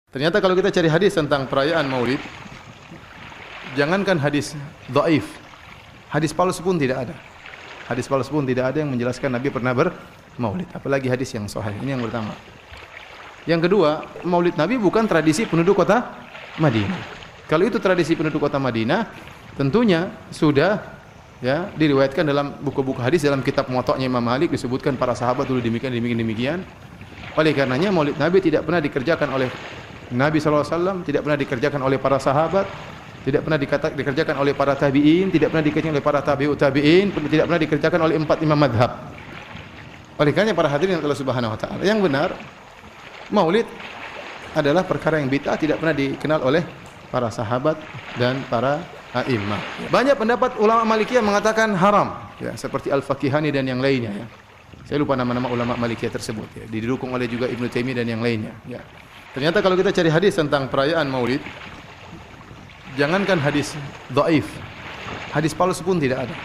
Ternyata kalau kita cari hadis tentang perayaan Maulid, jangankan hadis dhaif, hadis palsu pun tidak ada. Hadis palsu pun tidak ada yang menjelaskan Nabi pernah bermaulid, apalagi hadis yang sahih. Ini yang pertama. Yang kedua, Maulid Nabi bukan tradisi penduduk kota Madinah. Kalau itu tradisi penduduk kota Madinah, tentunya sudah diriwayatkan dalam buku-buku hadis, dalam kitab Muwatta'nya Imam Malik disebutkan para sahabat dulu demikian. Oleh karenanya Maulid Nabi tidak pernah dikerjakan oleh Nabi SAW, tidak pernah dikerjakan oleh para sahabat, tidak pernah dikerjakan oleh para tabi'in, tidak pernah dikerjakan oleh para tabi'ut tabi'in, tidak pernah dikerjakan oleh 4 imam madhab. Oleh karenanya para hadirin Allah Subhanahu wa taala, yang benar Maulid adalah perkara yang bid'ah, tidak pernah dikenal oleh para sahabat dan para a'immah. Banyak pendapat ulama Malikiyah mengatakan haram, seperti Al-Faqihani dan yang lainnya. Saya lupa nama-nama ulama Malikiyah tersebut. Didukung oleh juga Ibnu Taimiyah dan yang lainnya. Ternyata kalau kita cari hadis tentang perayaan Maulid, jangankan hadis dhaif, hadis palsu pun tidak ada.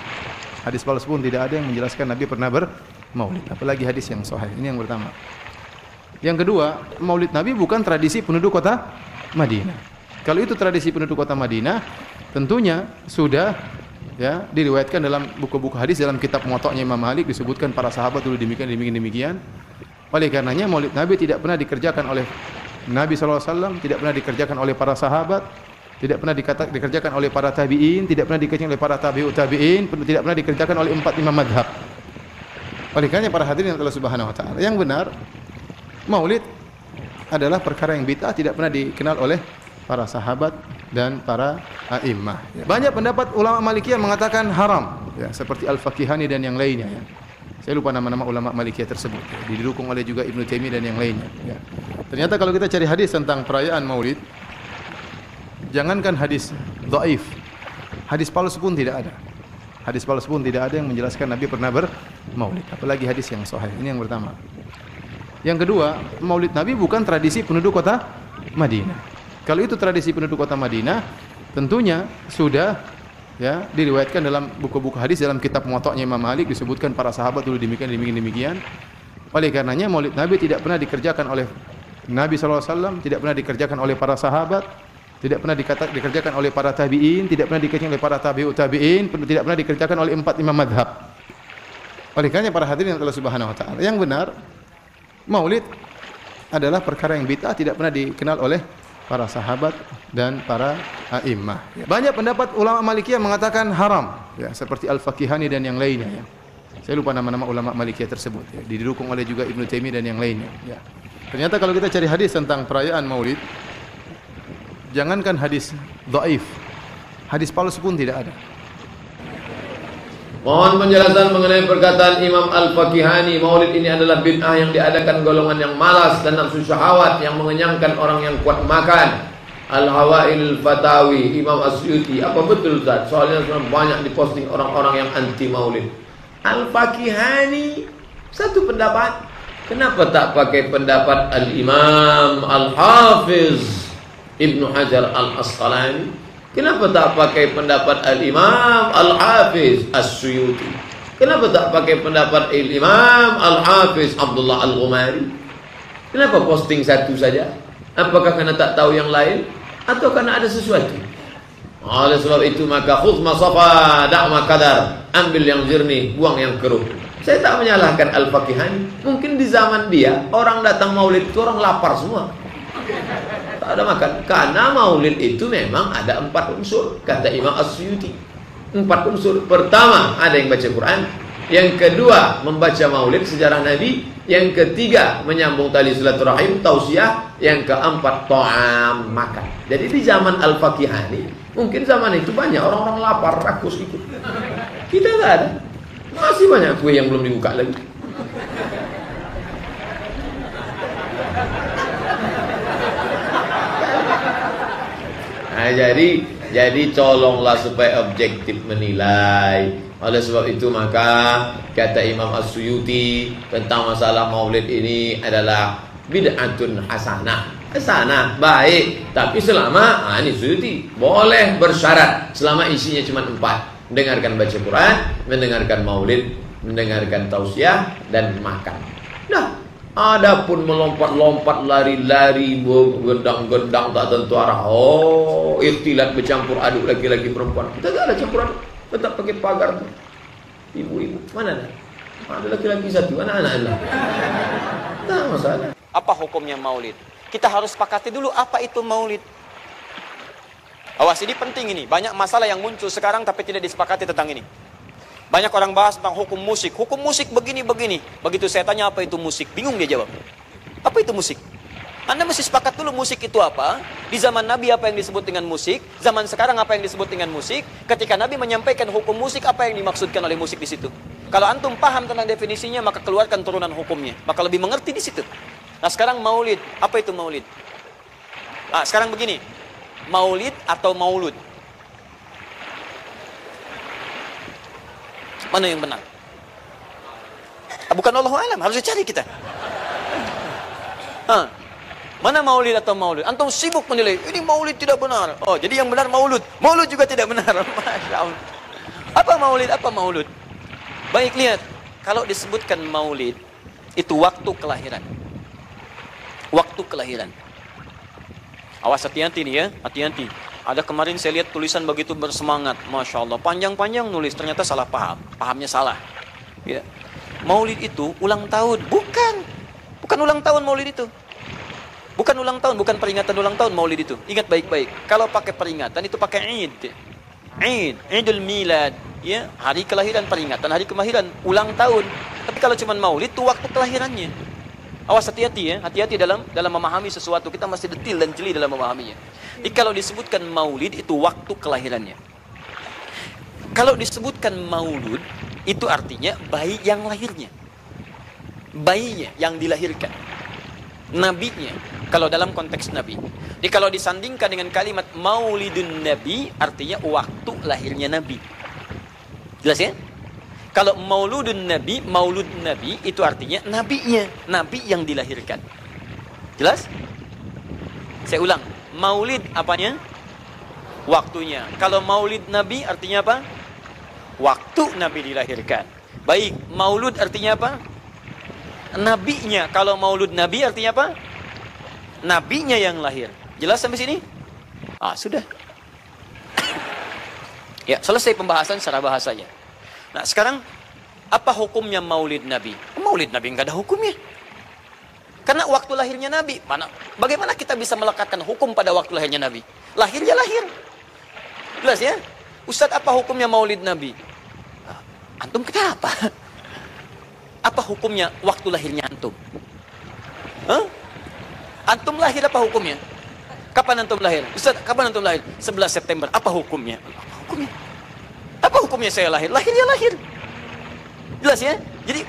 Hadis palsu pun tidak ada yang menjelaskan Nabi pernah bermaulid, apalagi hadis yang sahih. Ini yang pertama. Yang kedua, Maulid Nabi bukan tradisi penduduk kota Madinah. Kalau itu tradisi penduduk kota Madinah, tentunya sudah diriwayatkan dalam buku-buku hadis, dalam kitab Muwatta'nya Imam Malik disebutkan para sahabat dulu demikian. Oleh karenanya Maulid Nabi tidak pernah dikerjakan oleh Nabi SAW, tidak pernah dikerjakan oleh para sahabat, tidak pernah dikerjakan oleh para tabi'in, tidak pernah dikerjakan oleh para tabi'ut tabi'in, tidak pernah dikerjakan oleh 4 imam madhab. Oleh karenanya para hadirin Allah Subhanahu wa taala, yang benar Maulid adalah perkara yang bid'ah, tidak pernah dikenal oleh para sahabat dan para a'immah. Banyak pendapat ulama Malikiyah mengatakan haram, seperti Al-Faqihani dan yang lainnya. Saya lupa nama-nama ulama Malikiyah tersebut. Didukung oleh juga Ibnu Taimiyah dan yang lainnya. Ternyata kalau kita cari hadis tentang perayaan Maulid, jangankan hadis dhaif, hadis palsu pun tidak ada. Hadis palsu pun tidak ada yang menjelaskan Nabi pernah bermaulid, apalagi hadis yang sahih. Ini yang pertama. Yang kedua, Maulid Nabi bukan tradisi penduduk kota Madinah. Kalau itu tradisi penduduk kota Madinah, tentunya sudah diriwayatkan dalam buku-buku hadis, dalam kitab Muwatta'nya Imam Malik disebutkan para sahabat dulu demikian. Oleh karenanya Maulid Nabi tidak pernah dikerjakan oleh Nabi SAW, tidak pernah dikerjakan oleh para sahabat, tidak pernah dikerjakan oleh para tabi'in, tidak pernah dikerjakan oleh para tabi'ut tabi'in, tidak pernah dikerjakan oleh 4 imam madhab. Oleh karenanya para hadirin Allah Subhanahu wa taala, yang benar Maulid adalah perkara yang bid'ah, tidak pernah dikenal oleh para sahabat dan para a'immah. Banyak pendapat ulama Malikiyah mengatakan haram, seperti Al-Faqihani dan yang lainnya. Saya lupa nama-nama ulama Malikiyah tersebut. Didukung oleh juga Ibnu Taimiyah dan yang lainnya. Ternyata kalau kita cari hadis tentang perayaan Maulid, jangankan hadis dhaif, hadis palsu pun tidak ada. Mohon penjelasan mengenai perkataan Imam Al-Faqihani, Maulid ini adalah bid'ah yang diadakan golongan yang malas dan nafsu syahwat yang mengenyangkan orang yang kuat makan. Al-Hawail Fatawi, Imam Asyuti. Apa betul Ustaz? Soalnya banyak diposting orang-orang yang anti Maulid. Al-Faqihani satu pendapat. Kenapa tak pakai pendapat Al-Imam Al-Hafiz Ibnu Hajar Al-Asqalani? Kenapa tak pakai pendapat Al-Imam Al-Hafiz As-Suyuti? Kenapa tak pakai pendapat Al-Imam Al-Hafiz Abdullah Al-Ghumari? Kenapa posting satu saja? Apakah karena tak tahu yang lain? Atau karena ada sesuatu? Oleh sebab itu maka khudh ma safa da' ma qadar. Ambil yang jernih, buang yang keruh. Saya tak menyalahkan Al-Faqihani. Mungkin di zaman dia orang datang maulid itu orang lapar semua, tak ada makan. Karena maulid itu memang ada 4 unsur, kata Imam As-Suyuti. 4 unsur. Pertama, ada yang baca Quran. Yang kedua, membaca maulid sejarah Nabi. Yang ketiga, menyambung tali silaturahim, tausiah. Yang keempat, ta'am, makan. Jadi di zaman Al-Faqihani, mungkin zaman itu banyak orang-orang lapar, rakus ikut. Kita tak ada. Masih banyak kue yang belum dibuka lagi. Nah, jadi tolonglah supaya objektif menilai. Oleh sebab itu maka kata Imam As-Suyuti tentang masalah maulid ini adalah bid'atun hasanah. Hasanah, baik, tapi selama ini Suyuti boleh bersyarat selama isinya cuma 4. Mendengarkan baca Quran, mendengarkan maulid, mendengarkan tausiah dan makan. Nah, Adapun melompat-lompat, lari-lari, gendang-gendang tak tentu arah, oh ikhtilat bercampur aduk laki-laki perempuan, kita tak ada campur aduk, tetap pakai pagar tuh. Ibu-ibu, mana ada? Ada laki-laki satu, anak-anak ada. Tak masalah. Apa hukumnya maulid? Kita harus sepakati dulu apa itu maulid. Awas, ini penting ini. Banyak masalah yang muncul sekarang tapi tidak disepakati tentang ini. Banyak orang bahas tentang hukum musik. Hukum musik begini-begini. Begitu saya tanya apa itu musik, bingung dia jawab. Apa itu musik? Anda mesti sepakat dulu musik itu apa. Di zaman Nabi apa yang disebut dengan musik. Zaman sekarang apa yang disebut dengan musik. Ketika Nabi menyampaikan hukum musik, apa yang dimaksudkan oleh musik di situ. Kalau antum paham tentang definisinya, maka keluarkan turunan hukumnya. Maka lebih mengerti di situ. Nah sekarang maulid. Apa itu maulid? Nah sekarang begini. Maulid atau maulud? Mana yang benar? Bukan Allahu a'lam, harus dicari kita. Mana maulid atau maulud? Antum sibuk menilai, ini maulid tidak benar. Oh, jadi yang benar maulud. Maulud juga tidak benar. Masya Allah. Apa maulid? Apa maulud? Baik, lihat. Kalau disebutkan maulid, itu waktu kelahiran. Waktu kelahiran. Awas, hati-hati nih ya, hati-hati. Ada kemarin saya lihat tulisan begitu bersemangat, Masya Allah, panjang-panjang nulis, ternyata salah paham, pahamnya salah. Ya. Maulid itu ulang tahun, bukan ulang tahun maulid itu. Bukan ulang tahun, bukan peringatan ulang tahun maulid itu. Ingat baik-baik, kalau pakai peringatan itu pakai Idul Milad, ya, hari kelahiran, peringatan hari kelahiran, ulang tahun. Tapi kalau cuma maulid itu waktu kelahirannya. Awas, hati-hati ya, hati-hati dalam memahami sesuatu. Kita masih detil dan jeli dalam memahaminya. Jadi kalau disebutkan maulid itu waktu kelahirannya. Kalau disebutkan maulud itu artinya bayi yang lahirnya. Bayinya yang dilahirkan. Nabinya, kalau dalam konteks nabi. Jadi kalau disandingkan dengan kalimat maulidun nabi, artinya waktu lahirnya nabi. Jelas ya? Kalau maulud nabi itu artinya nabinya, nabi yang dilahirkan. Jelas? Saya ulang, maulid apanya? Waktunya. Kalau maulid nabi artinya apa? Waktu nabi dilahirkan. Baik, maulud artinya apa? Nabinya. Kalau maulud nabi artinya apa? Nabinya yang lahir. Jelas sampai sini? Sudah. Ya, selesai pembahasan secara bahasanya. Nah sekarang, apa hukumnya maulid Nabi? Maulid Nabi nggak ada hukumnya. Karena waktu lahirnya Nabi, bagaimana kita bisa melekatkan hukum pada waktu lahirnya Nabi? Lahirnya lahir. Jelas ya? Ustadz, apa hukumnya maulid Nabi? Antum kenapa? Apa hukumnya waktu lahirnya antum? Antum lahir apa hukumnya? Kapan antum lahir? Ustadz, kapan antum lahir? 11 September. Apa hukumnya? Apa hukumnya? Apa hukumnya saya lahir? Lahirnya lahir. Jelas ya? Jadi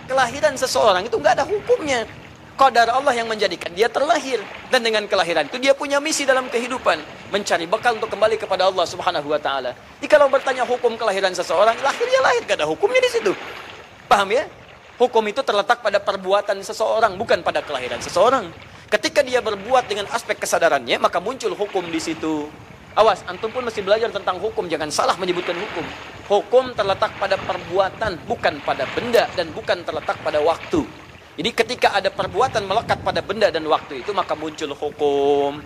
kelahiran seseorang itu nggak ada hukumnya. Qadar Allah yang menjadikan dia terlahir. Dan dengan kelahiran itu dia punya misi dalam kehidupan. Mencari bekal untuk kembali kepada Allah subhanahu wa ta'ala. Jadi kalau bertanya hukum kelahiran seseorang, lahirnya lahir. Nggak ada hukumnya di situ. Paham ya? Hukum itu terletak pada perbuatan seseorang, bukan pada kelahiran seseorang. Ketika dia berbuat dengan aspek kesadarannya, maka muncul hukum di situ. Awas, antum pun mesti belajar tentang hukum. Jangan salah menyebutkan hukum. Hukum terletak pada perbuatan, bukan pada benda, dan bukan terletak pada waktu. Jadi ketika ada perbuatan melekat pada benda dan waktu itu, maka muncul hukum.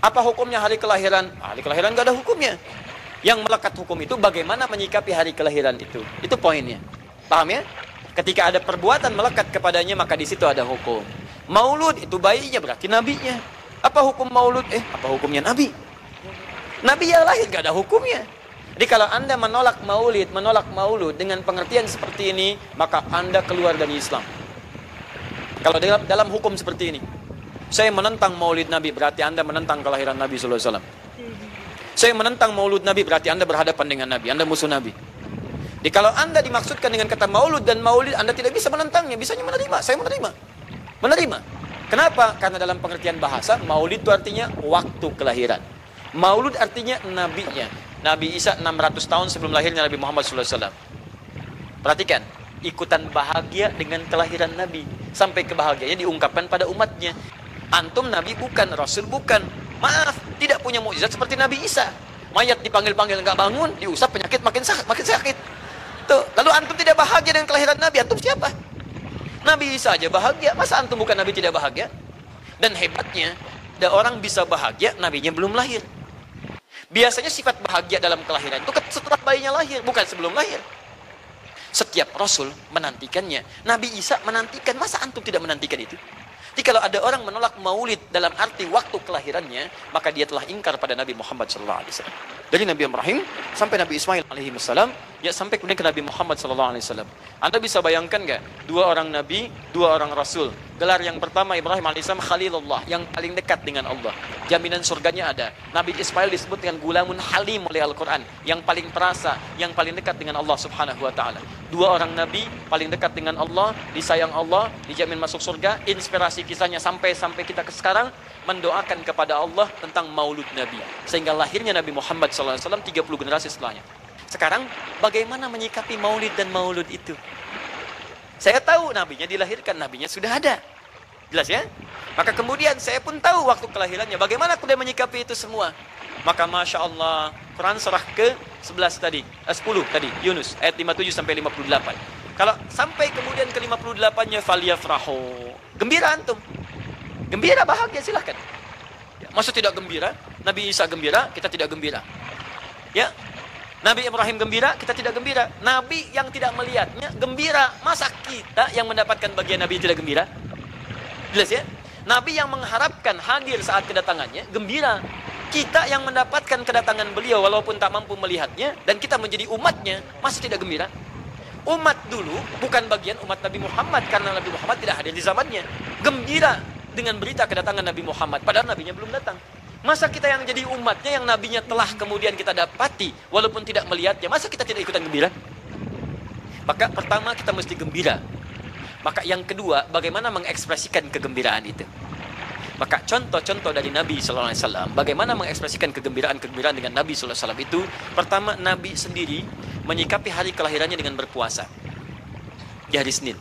Apa hukumnya hari kelahiran? Hari kelahiran nggak ada hukumnya. Yang melekat hukum itu bagaimana menyikapi hari kelahiran itu. Itu poinnya. Paham ya? Ketika ada perbuatan melekat kepadanya, maka di situ ada hukum. Maulud itu bayinya, berarti nabinya. Apa hukum maulud? Apa hukumnya nabi? Nabi yang lahir gak ada hukumnya. Jadi kalau anda menolak maulud dengan pengertian seperti ini, maka anda keluar dari Islam. Kalau dalam hukum seperti ini, saya menentang maulid Nabi, berarti anda menentang kelahiran Nabi SAW. Saya menentang maulud Nabi, berarti anda berhadapan dengan Nabi, anda musuh Nabi. Jadi kalau anda dimaksudkan dengan kata maulud dan maulid, anda tidak bisa menentangnya, bisanya menerima. Saya menerima. Kenapa? Karena dalam pengertian bahasa, maulid itu artinya waktu kelahiran. Maulud artinya nabinya. Nabi Isa 600 tahun sebelum lahirnya Nabi Muhammad SAW. Perhatikan, ikutan bahagia dengan kelahiran Nabi. Sampai kebahagiaannya diungkapkan pada umatnya. Antum Nabi bukan, Rasul bukan. Maaf, tidak punya mukjizat seperti Nabi Isa. Mayat dipanggil-panggil nggak bangun, diusap penyakit makin sakit. Tuh, lalu antum tidak bahagia dengan kelahiran Nabi, antum siapa? Nabi Isa aja bahagia, masa antum bukan Nabi tidak bahagia? Dan hebatnya, ada orang bisa bahagia, nabinya belum lahir. Biasanya sifat bahagia dalam kelahiran itu setelah bayinya lahir, bukan sebelum lahir. Setiap Rasul menantikannya. Nabi Isa menantikan, masa antum tidak menantikan itu? Jadi kalau ada orang menolak maulid dalam arti waktu kelahirannya, maka dia telah ingkar pada Nabi Muhammad SAW. Dari Nabi Ibrahim sampai Nabi Ismail alaihissalam, ya sampai kemudian ke Nabi Muhammad SAW. Anda bisa bayangkan nggak? Dua orang Nabi, dua orang Rasul. Gelar yang pertama Ibrahim alaihissalam Khalilullah, yang paling dekat dengan Allah. Jaminan surganya ada. Nabi Ismail disebut dengan gulamun halim oleh Al-Quran, yang paling perasa, yang paling dekat dengan Allah Subhanahu Wa Taala. Dua orang Nabi paling dekat dengan Allah, disayang Allah, dijamin masuk surga. Inspirasi kisahnya sampai kita ke sekarang mendoakan kepada Allah tentang maulud Nabi, sehingga lahirnya Nabi Muhammad SAW 30 generasi setelahnya. Sekarang bagaimana menyikapi maulid dan maulud itu? Saya tahu nabinya dilahirkan, nabinya sudah ada, jelas ya. Maka kemudian saya pun tahu waktu kelahirannya. Bagaimana kemudian menyikapi itu semua? Maka Masya Allah, Quran surah ke-11 tadi, 10 tadi, Yunus ayat 57 sampai 58. Kalau sampai kemudian ke 58-nya faliyafrahu, gembira antum, gembira, bahagia, silahkan. Ya, maksud tidak gembira? Nabi Isa gembira, kita tidak gembira. Ya, Nabi Ibrahim gembira, kita tidak gembira. Nabi yang tidak melihatnya gembira, masa kita yang mendapatkan bagian Nabi tidak gembira? Jelas ya? Nabi yang mengharapkan hadir saat kedatangannya gembira. Kita yang mendapatkan kedatangan beliau walaupun tak mampu melihatnya, dan kita menjadi umatnya, masa tidak gembira? Umat dulu bukan bagian umat Nabi Muhammad, karena Nabi Muhammad tidak hadir di zamannya. Gembira dengan berita kedatangan Nabi Muhammad, padahal nabinya belum datang. Masa kita yang jadi umatnya, yang nabinya telah kemudian kita dapati walaupun tidak melihatnya, masa kita tidak ikutan gembira? Maka pertama kita mesti gembira. Maka yang kedua, bagaimana mengekspresikan kegembiraan itu? Maka contoh-contoh dari Nabi SAW, bagaimana mengekspresikan kegembiraan-kegembiraan dengan Nabi SAW itu, pertama, Nabi sendiri menyikapi hari kelahirannya dengan berpuasa di hari Senin.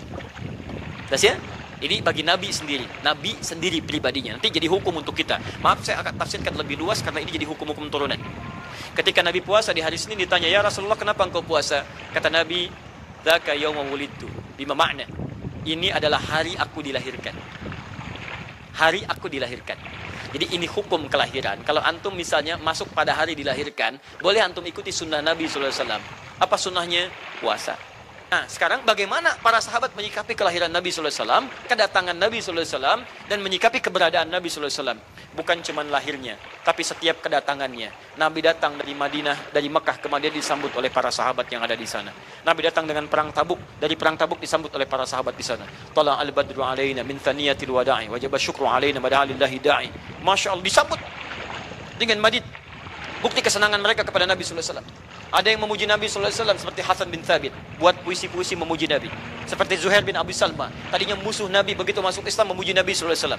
Jelas ya? Ini bagi Nabi sendiri pribadinya. Nanti jadi hukum untuk kita. Maaf, saya akan tafsirkan lebih luas karena ini jadi hukum-hukum turunan. Ketika Nabi puasa di hari Senin, ditanya, ya Rasulullah, kenapa engkau puasa? Kata Nabi, dzaka yauma wulidtu, bima makna, ini adalah hari aku dilahirkan. Hari aku dilahirkan. Jadi ini hukum kelahiran. Kalau antum misalnya masuk pada hari dilahirkan, boleh antum ikuti sunnah Nabi SAW. Apa sunnahnya? Puasa. Nah, sekarang bagaimana para sahabat menyikapi kelahiran Nabi SAW, kedatangan Nabi SAW, dan menyikapi keberadaan Nabi SAW? Bukan cuma lahirnya, tapi setiap kedatangannya. Nabi datang dari Madinah, dari Mekah, kemudian disambut oleh para sahabat yang ada di sana. Nabi datang dengan perang Tabuk, dari perang Tabuk disambut oleh para sahabat di sana. Tala al-badru alaina min thaniyatil wada'i, wajaba syukru alaina mada'alillahi da'i. Masya Allah, disambut dengan madid. Bukti kesenangan mereka kepada Nabi SAW. Ada yang memuji Nabi SAW seperti Hasan bin Thabit, buat puisi-puisi memuji Nabi. Seperti Zuhair bin Abi Salma, tadinya musuh Nabi, begitu masuk Islam memuji Nabi SAW.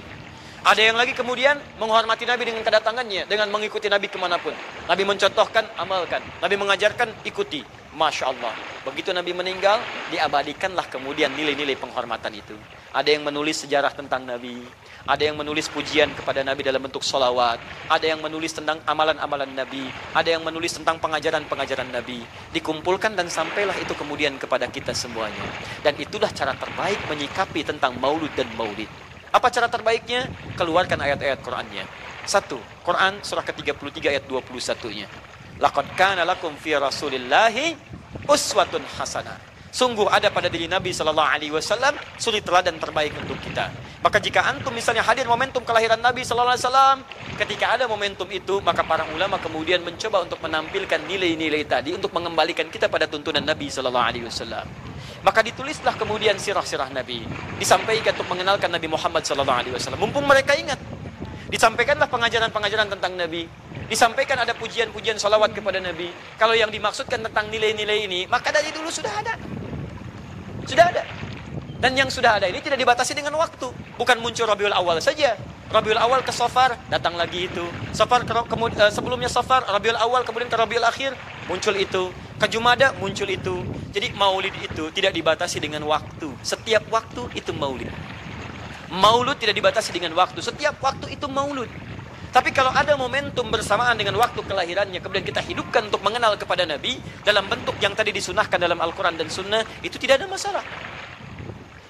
Ada yang lagi kemudian menghormati Nabi dengan kedatangannya, dengan mengikuti Nabi kemanapun. Nabi mencontohkan, amalkan. Nabi mengajarkan, ikuti. Masya Allah. Begitu Nabi meninggal, diabadikanlah kemudian nilai-nilai penghormatan itu. Ada yang menulis sejarah tentang Nabi. Ada yang menulis pujian kepada Nabi dalam bentuk sholawat. Ada yang menulis tentang amalan-amalan Nabi. Ada yang menulis tentang pengajaran-pengajaran Nabi. Dikumpulkan dan sampailah itu kemudian kepada kita semuanya. Dan itulah cara terbaik menyikapi tentang maulud dan maulid. Apa cara terbaiknya? Keluarkan ayat-ayat Qur'annya. 1. Quran surah ke-33 ayat 21-nya. Laqad kana lakum fi Rasulillahi uswatun hasanah. Sungguh ada pada diri Nabi SAW suri teladan terbaik untuk kita. Maka jika antum misalnya hadir momentum kelahiran Nabi SAW, ketika ada momentum itu, maka para ulama kemudian mencoba untuk menampilkan nilai-nilai tadi untuk mengembalikan kita pada tuntunan Nabi SAW. Maka ditulislah kemudian sirah-sirah Nabi, disampaikan untuk mengenalkan Nabi Muhammad SAW. Mumpung mereka ingat, disampaikanlah pengajaran-pengajaran tentang Nabi. Disampaikan ada pujian-pujian salawat kepada Nabi. Kalau yang dimaksudkan tentang nilai-nilai ini, maka dari dulu sudah ada. Sudah ada. Dan yang sudah ada ini tidak dibatasi dengan waktu. Bukan muncul Rabiul Awal saja. Rabiul Awal ke Safar, datang lagi itu. Safar sebelumnya Safar, Rabiul Awal, kemudian ke Rabiul Akhir, muncul itu. Ke Jumada, muncul itu. Jadi maulid itu tidak dibatasi dengan waktu. Setiap waktu itu maulid. Maulud tidak dibatasi dengan waktu. Setiap waktu itu maulud. Tapi kalau ada momentum bersamaan dengan waktu kelahirannya, kemudian kita hidupkan untuk mengenal kepada Nabi dalam bentuk yang tadi disunahkan dalam Al-Quran dan Sunnah, itu tidak ada masalah.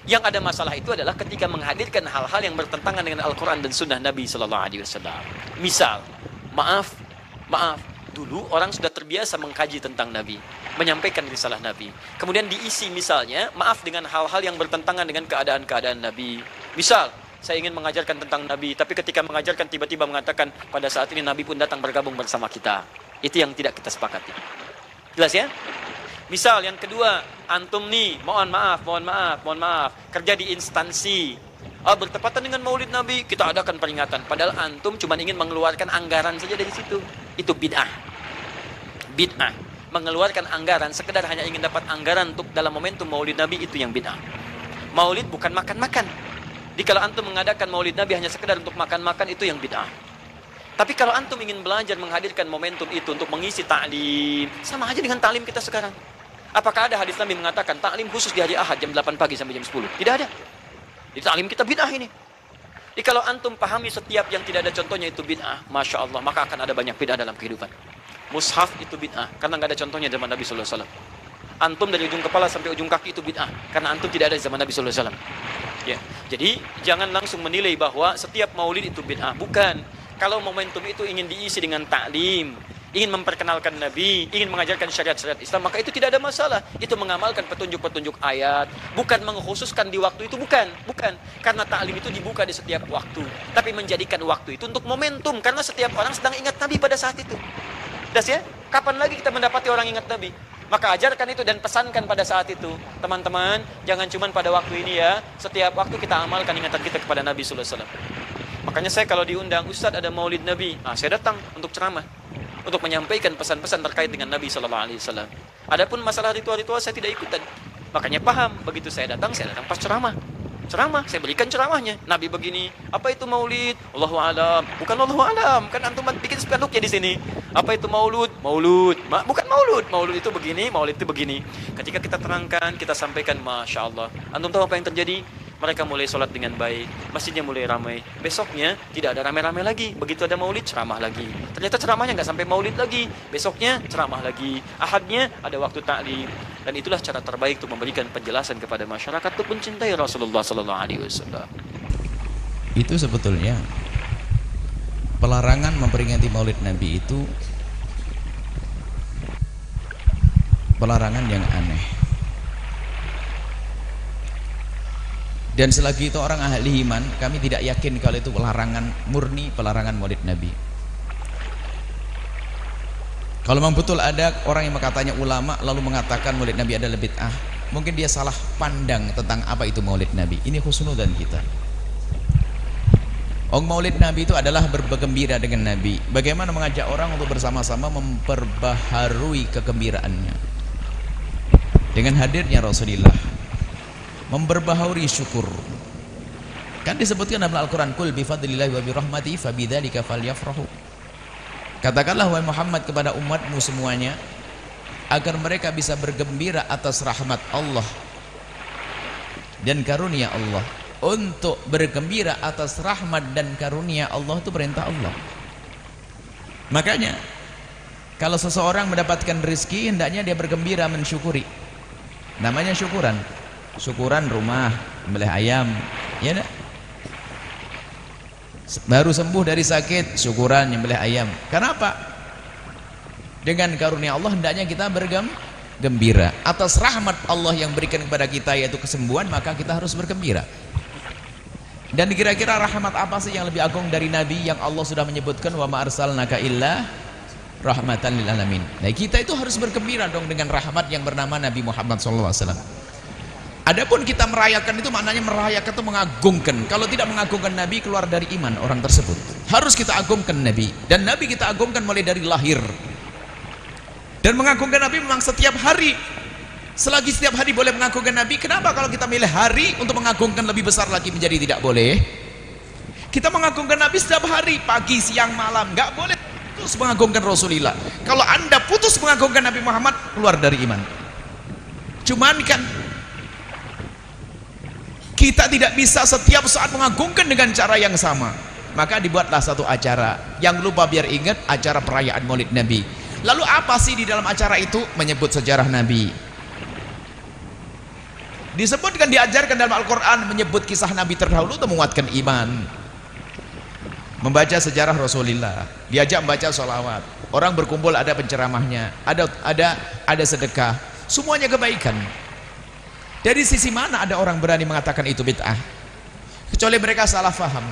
Yang ada masalah itu adalah ketika menghadirkan hal-hal yang bertentangan dengan Al-Quran dan Sunnah Nabi Sallallahu Alaihi Wasallam. Misal, maaf, dulu orang sudah terbiasa mengkaji tentang Nabi, menyampaikan risalah Nabi. Kemudian diisi misalnya, maaf, dengan hal-hal yang bertentangan dengan keadaan-keadaan Nabi. Misal, saya ingin mengajarkan tentang Nabi, tapi ketika mengajarkan tiba-tiba mengatakan pada saat ini Nabi pun datang bergabung bersama kita. Itu yang tidak kita sepakati. Jelas ya? Misal yang kedua, antum nih, mohon maaf, kerja di instansi, bertepatan dengan Maulid Nabi, kita adakan peringatan. Padahal antum cuma ingin mengeluarkan anggaran saja dari situ. Itu bid'ah. Bid'ah. Mengeluarkan anggaran, sekedar hanya ingin dapat anggaran untuk dalam momentum Maulid Nabi, itu yang bid'ah. Maulid bukan makan-makan. Jadi kalau antum mengadakan Maulid Nabi hanya sekedar untuk makan-makan, itu yang bid'ah. Tapi kalau antum ingin belajar menghadirkan momentum itu untuk mengisi ta'lim, sama aja dengan ta'lim kita sekarang. Apakah ada hadis Nabi mengatakan ta'lim khusus di hari Ahad jam 8 pagi sampai jam 10? Tidak ada. Di ta'lim kita bid'ah ini. Jadi kalau antum pahami setiap yang tidak ada contohnya itu bid'ah, Masya Allah, maka akan ada banyak bid'ah dalam kehidupan. Mushaf itu bid'ah, karena nggak ada contohnya zaman Nabi SAW. Antum dari ujung kepala sampai ujung kaki itu bid'ah, karena antum tidak ada zaman Nabi SAW. Ya. Jadi jangan langsung menilai bahwa setiap maulid itu bid'ah. Bukan. Kalau momentum itu ingin diisi dengan ta'lim, ingin memperkenalkan Nabi, ingin mengajarkan syariat-syariat Islam, maka itu tidak ada masalah. Itu mengamalkan petunjuk-petunjuk ayat, bukan mengkhususkan di waktu itu, bukan. Karena ta'lim itu dibuka di setiap waktu, tapi menjadikan waktu itu untuk momentum, karena setiap orang sedang ingat Nabi pada saat itu. Das ya? Kapan lagi kita mendapati orang ingat Nabi? Maka ajarkan itu dan pesankan pada saat itu. Teman-teman, jangan cuma pada waktu ini ya, setiap waktu kita amalkan ingatan kita kepada Nabi sallallahu alaihi wasallam. Makanya saya kalau diundang, Ustadz ada Maulid Nabi, saya datang untuk ceramah, untuk menyampaikan pesan-pesan terkait dengan Nabi Sallallahu Alaihi Wasallam. Adapun masalah ritual-ritual saya tidak ikutan. Makanya paham, begitu saya datang pas ceramah, saya berikan ceramahnya. Nabi begini, apa itu Maulid? Allahu a'lam. Bukan Allahu a'lam, kan antum bikin spanduknya di sini. Apa itu Maulud? Bukan Maulud. Maulud itu begini, Maulid itu begini. Ketika kita terangkan, kita sampaikan, Masya Allah. Antum tahu apa yang terjadi? Mereka mulai sholat dengan baik, masjidnya mulai ramai. Besoknya tidak ada ramai-ramai lagi. Begitu ada maulid, ceramah lagi. Ternyata ceramahnya nggak sampai maulid lagi. Besoknya ceramah lagi. Ahadnya ada waktu ta'lim. Dan itulah cara terbaik untuk memberikan penjelasan kepada masyarakat untuk mencintai Rasulullah Sallallahu Alaihi Wasallam. Itu sebetulnya pelarangan memperingati Maulid Nabi itu pelarangan yang aneh. Dan selagi itu orang ahli iman, kami tidak yakin kalau itu pelarangan murni, pelarangan Maulid Nabi. Kalau memang betul ada orang yang katanya ulama lalu mengatakan Maulid Nabi adalah bid'ah, mungkin dia salah pandang tentang apa itu Maulid Nabi. Ini husnudzan kita. Maulid Nabi itu adalah bergembira dengan Nabi. Bagaimana mengajak orang untuk bersama-sama memperbaharui kegembiraannya dengan hadirnya Rasulullah, memperbaharui syukur. Kan disebutkan dalam Al-Quran, Qul bifadlillahi wa birahmatihi fabidzalika falyafrahu. Katakanlah wahai Muhammad kepada umatmu semuanya, agar mereka bisa bergembira atas rahmat Allah dan karunia Allah. Untuk bergembira atas rahmat dan karunia Allah itu perintah Allah. Makanya kalau seseorang mendapatkan rezeki, hendaknya dia bergembira, mensyukuri. Namanya syukuran. Syukuran rumah, sembelih ayam, ya enggak? Baru sembuh dari sakit, syukuran nyembelih ayam. Kenapa? Dengan karunia Allah hendaknya kita bergembira atas rahmat Allah yang berikan kepada kita, yaitu kesembuhan, maka kita harus bergembira. Dan kira-kira rahmat apa sih yang lebih agung dari Nabi yang Allah sudah menyebutkan wa ma arsalnaka illa rahmatan lil alamin. Nah, kita itu harus bergembira dong dengan rahmat yang bernama Nabi Muhammad SAW. Adapun kita merayakan itu maknanya merayakan itu mengagungkan. Kalau tidak mengagungkan Nabi, keluar dari iman orang tersebut. Harus kita agungkan Nabi, dan Nabi kita agungkan mulai dari lahir. Dan mengagungkan Nabi memang setiap hari. Selagi setiap hari boleh mengagungkan Nabi, kenapa kalau kita milih hari untuk mengagungkan lebih besar lagi menjadi tidak boleh? Kita mengagungkan Nabi setiap hari, pagi, siang, malam. Nggak boleh putus mengagungkan Rasulullah. Kalau anda putus mengagungkan Nabi Muhammad, keluar dari iman. Cuman kan kita tidak bisa setiap saat mengagungkan dengan cara yang sama. Maka dibuatlah satu acara yang lupa biar ingat, acara perayaan Maulid Nabi. Lalu apa sih di dalam acara itu? Menyebut sejarah Nabi. Disebutkan, diajarkan dalam Al-Quran, menyebut kisah Nabi terdahulu untuk menguatkan iman. Membaca sejarah Rasulullah, diajak membaca sholawat, orang berkumpul ada penceramahnya, ada sedekah, semuanya kebaikan. Dari sisi mana ada orang berani mengatakan itu bid'ah? Kecuali mereka salah faham.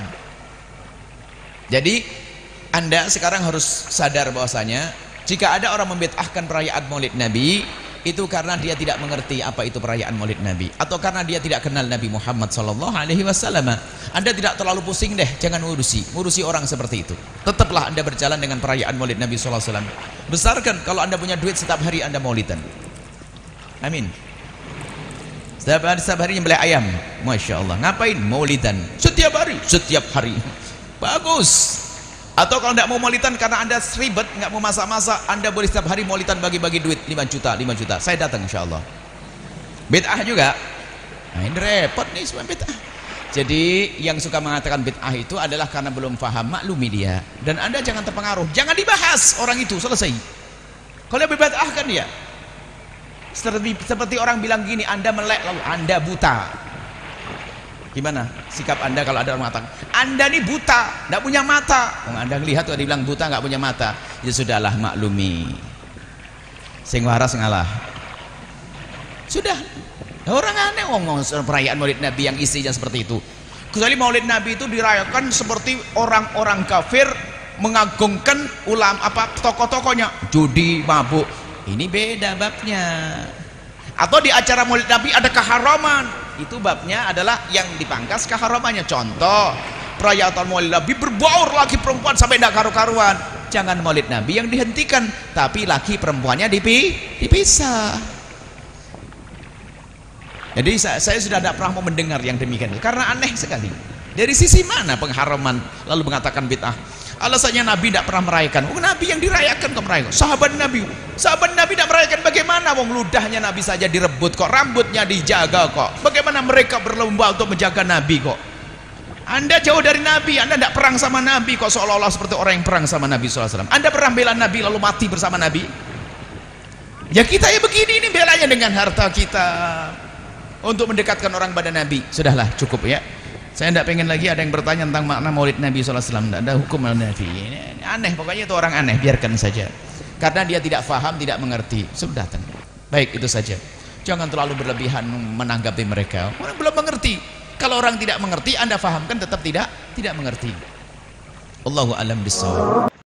Jadi Anda sekarang harus sadar bahwasanya jika ada orang membid'ahkan perayaan Maulid Nabi, itu karena dia tidak mengerti apa itu perayaan Maulid Nabi, atau karena dia tidak kenal Nabi Muhammad SAW. Anda tidak terlalu pusing deh, jangan ngurusi orang seperti itu. Tetaplah Anda berjalan dengan perayaan Maulid Nabi SAW. Besarkan, kalau Anda punya duit setiap hari Anda maulidan. Amin. Setiap hari nyembelih ayam, Masya Allah. Ngapain? Maulidan. Setiap hari. Bagus. Atau kalau tidak mau maulidan karena Anda ribet, nggak mau masak-masak, Anda boleh setiap hari maulidan bagi-bagi duit 5 juta. Saya datang insya Allah. Bid'ah juga. Nah, ini repot nih semua bid'ah. Jadi yang suka mengatakan bid'ah itu adalah karena belum paham, maklumi dia. Dan Anda jangan terpengaruh, jangan dibahas orang itu, selesai. Kalau dia bid'ah kan dia. Seperti orang bilang gini, Anda melek lalu Anda buta. Gimana sikap Anda kalau ada orang mengatakan Anda ini buta, tidak punya mata? Anda lihat tuh dibilang buta, nggak punya mata. Ya sudahlah, maklumi. Sing waras ngalah. Sudah. Orang aneh ngomong perayaan Maulid Nabi yang isinya seperti itu. Kecuali Maulid Nabi itu dirayakan seperti orang-orang kafir mengagungkan ulama tokoh-tokohnya, judi, mabuk. Ini beda babnya. Atau di acara Maulid Nabi ada keharaman, itu babnya adalah yang dipangkas keharamannya. Contoh, perayaan Maulid Nabi berbaur laki perempuan sampai tidak karu-karuan. Jangan Maulid Nabi yang dihentikan, tapi laki perempuannya dipisah. Jadi saya sudah tidak pernah mau mendengar yang demikian, karena aneh sekali. Dari sisi mana pengharaman lalu mengatakan bid'ah? Alasannya Nabi tidak pernah merayakan. Nabi yang dirayakan kok merayakan. Sahabat Nabi tidak merayakan. Bagaimana wong ludahnya Nabi saja direbut kok, rambutnya dijaga kok. Bagaimana mereka berlomba untuk menjaga Nabi kok? Anda jauh dari Nabi, Anda tidak perang sama Nabi kok, seolah-olah seperti orang yang perang sama Nabi SAW. Anda pernah bela Nabi lalu mati bersama Nabi? Ya kita ya begini, ini belanya dengan harta kita untuk mendekatkan orang pada Nabi. Sudahlah, cukup ya. Saya tidak pengen lagi ada yang bertanya tentang makna Maulid Nabi SAW. Tidak ada hukum Maulid Nabi. Ini aneh, pokoknya itu orang aneh, biarkan saja. Karena dia tidak faham, tidak mengerti. Sudah, baik, itu saja. Jangan terlalu berlebihan menanggapi mereka. Orang belum mengerti. Kalau orang tidak mengerti, Anda fahamkan tetap tidak mengerti. Allahu a'lam bishawab.